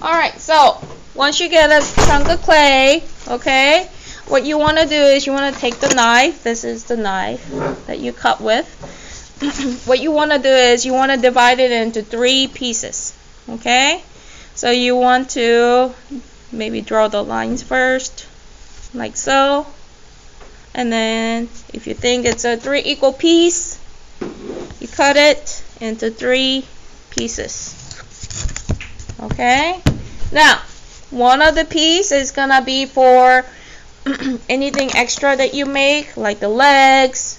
Alright, so once you get a chunk of clay, okay, what you want to do is you want to take the knife. This is the knife that you cut with. What you want to do is you want to divide it into 3 pieces, okay? So you want to maybe draw the lines first, like so. And then if you think it's a 3 equal piece, you cut it into 3 pieces. Okay? Now, one of the pieces is going to be for anything extra that you make, like the legs,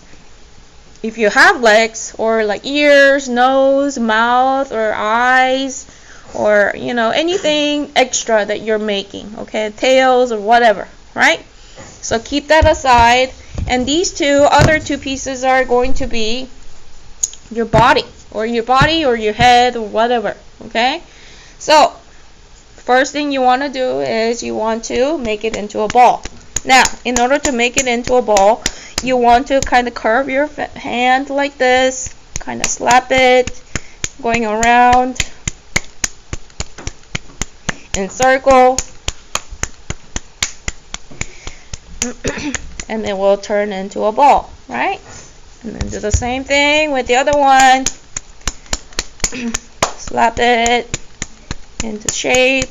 if you have legs, or like ears, nose, mouth, or eyes, or anything extra that you're making, okay, tails or whatever, right? So keep that aside, and these other two pieces are going to be your body or your head or whatever, okay? So first thing you want to do is you want to make it into a ball. Now, in order to make it into a ball, you want to kind of curve your hand like this, kind of slap it, going around in circle, and it will turn into a ball, right? And then do the same thing with the other one. Slap it into shape.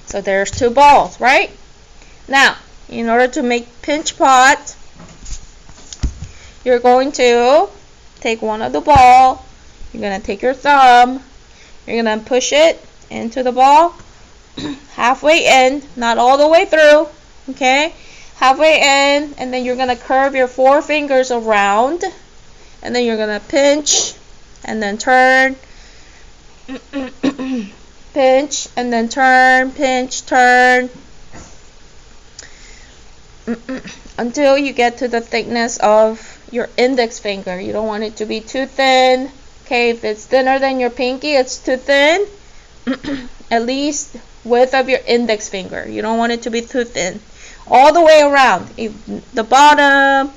So there's 2 balls, right? Now, in order to make pinch pot, you're going to take one of the ball, you're going to take your thumb, you're going to push it into the ball, halfway in, not all the way through, okay? Halfway in, and then you're going to curve your 4 fingers around, and then you're going to pinch, and then turn, pinch, and then turn, pinch, turn, until you get to the thickness of your index finger. You don't want it to be too thin. Okay, if it's thinner than your pinky, it's too thin. At least width of your index finger. You don't want it to be too thin. All the way around. The bottom,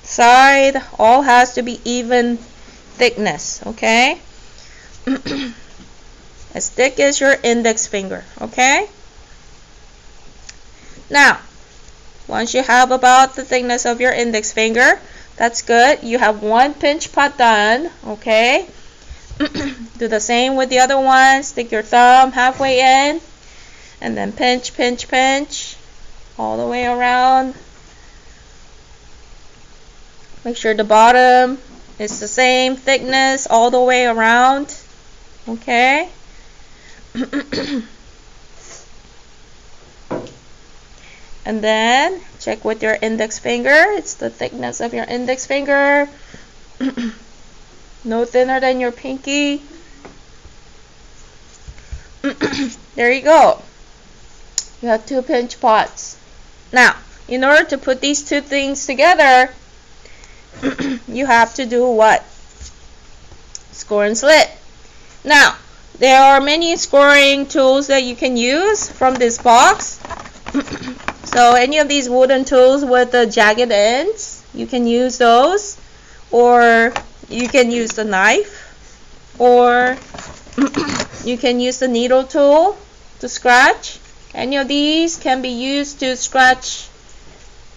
side, all has to be even thickness, okay? As thick as your index finger, okay? Now, once you have about the thickness of your index finger, that's good. You have 1 pinch pot done, okay? Do the same with the other one. Stick your thumb halfway in, and then pinch, pinch, pinch, all the way around. Make sure the bottom is the same thickness all the way around, okay? And then check with your index finger. It's the thickness of your index finger. No thinner than your pinky. There you go. You have 2 pinch pots. Now, in order to put these 2 things together, you have to do what? Score and slit. Now, there are many scoring tools that you can use from this box. So any of these wooden tools with the jagged ends, you can use those, or you can use the knife, or you can use the needle tool to scratch. Any of these can be used to scratch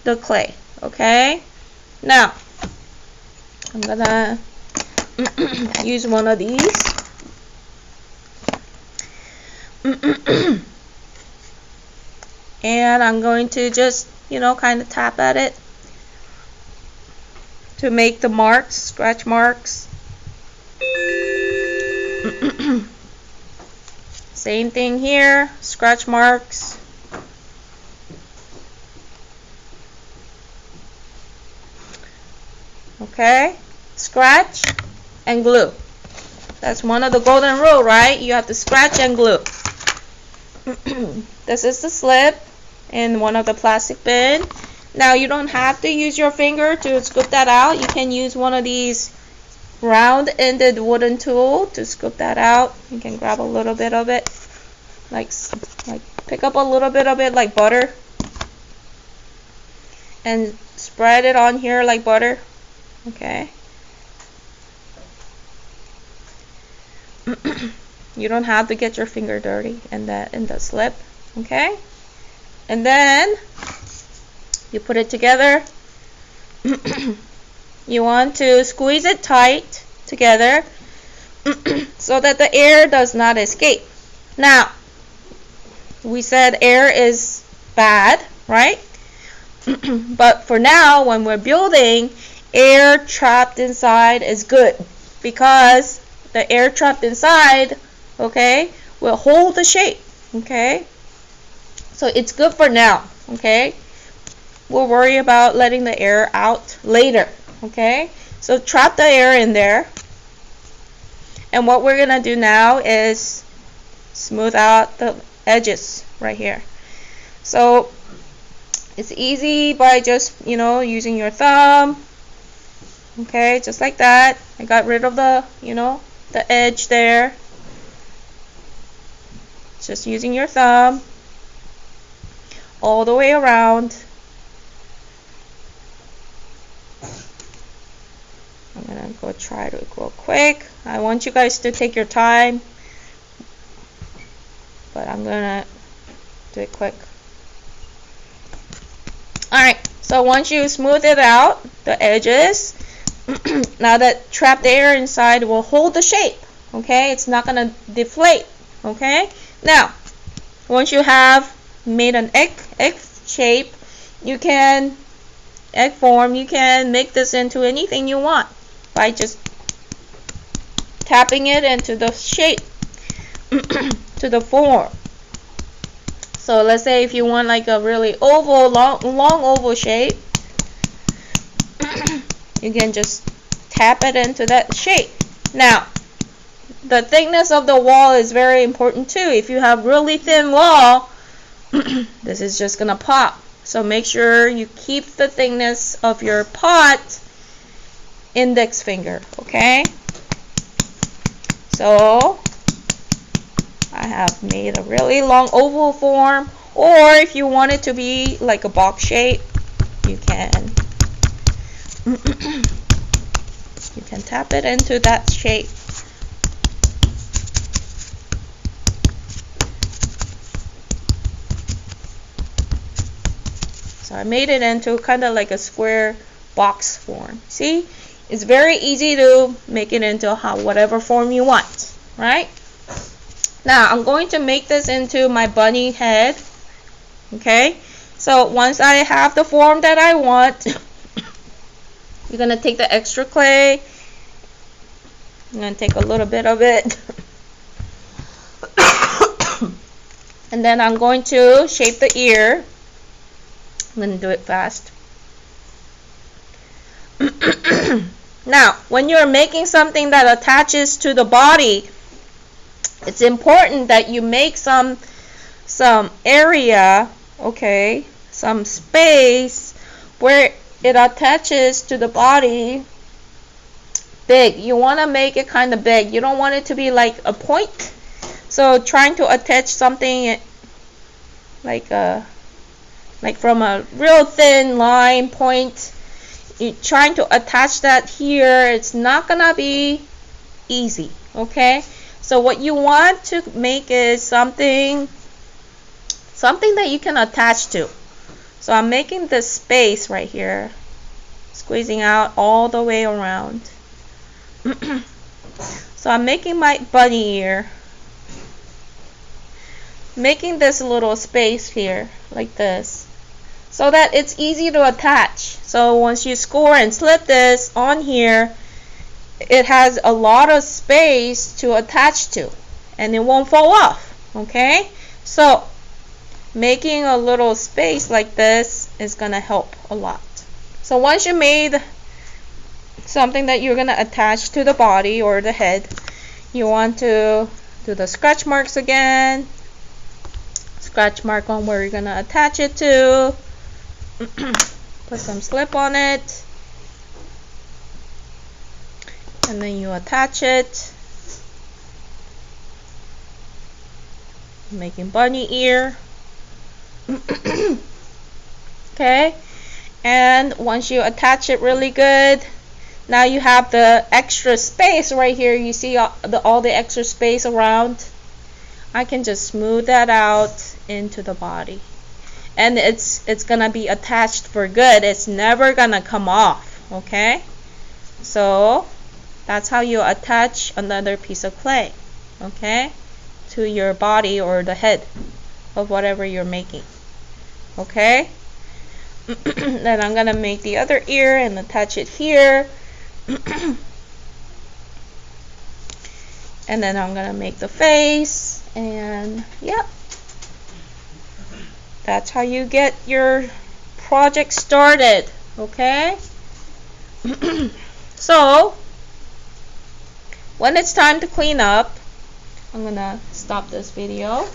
the clay, okay? Now, I'm gonna use one of these. And I'm going to just, kind of tap at it to make the marks, scratch marks. Same thing here, scratch marks. Okay, scratch and glue. That's one of the golden rule, right? You have to scratch and glue. This is the slip in one of the plastic bin. Now you don't have to use your finger to scoop that out. You can use one of these round-ended wooden tool to scoop that out. You can grab a little bit of it, like pick up a little bit of it like butter. and spread it on here like butter. Okay. You don't have to get your finger dirty in the slip. Okay. And then you put it together. You want to squeeze it tight together so that the air does not escape. Now, we said air is bad, right? But for now, when we're building, air trapped inside is good, because the air trapped inside, okay, will hold the shape, okay? So it's good for now, okay? We'll worry about letting the air out later, okay? So trap the air in there. And what we're going to do now is smooth out the edges right here. So it's easy by just, using your thumb. Okay, just like that. I got rid of the, the edge there. Just using your thumb all the way around. I'm going to go try to go quick. I want you guys to take your time, but I'm going to do it quick. Alright, so once you smooth it out, the edges, now that trapped air inside will hold the shape, okay? It's not going to deflate, okay? Now, once you have made an egg shape, egg form, you can make this into anything you want by just tapping it into the shape, to the form. So let's say if you want like a really oval, long oval shape, you can just tap it into that shape. Now, the thickness of the wall is very important too. If you have really thin wall, this is just gonna pop. So make sure you keep the thickness of your pot index finger, okay? So I have made a really long oval form, or if you want it to be like a box shape, you can tap it into that shape. So I made it into kind of like a square box form. See? It's very easy to make it into whatever form you want, right? Now, I'm going to make this into my bunny head, okay? So once I have the form that I want, you're going to take the extra clay. I'm going to take a little bit of it. And then I'm going to shape the ear. I'm going to do it fast. Now, when you're making something that attaches to the body, it's important that you make some area, okay, some space where it attaches to the body big. You want to make it kind of big. You don't want it to be like a point. So trying to attach something like from a real thin line point, you're trying to attach that here, it's not gonna be easy, okay? So what you want to make is something that you can attach to. So I'm making this space right here, squeezing out all the way around. So I'm making my bunny ear, making this little space here like this, so that it's easy to attach. So once you score and slip this on here, it has a lot of space to attach to, and it won't fall off, okay? So making a little space like this is going to help a lot. So once you made something that you're going to attach to the body or the head, you want to do the scratch marks again. Scratch mark on where you're going to attach it to. Put some slip on it, and then you attach it. Making bunny ear. Okay, And once you attach it really good, now you have the extra space right here. You see all the extra space around? I can just smooth that out into the body. And it's gonna be attached for good. It's never gonna come off, okay? So that's how you attach another piece of clay, okay, to your body or the head of whatever you're making, okay? Then I'm gonna make the other ear and attach it here. And then I'm gonna make the face, and yep, that's how you get your project started, okay? So when it's time to clean up, I'm gonna stop this video.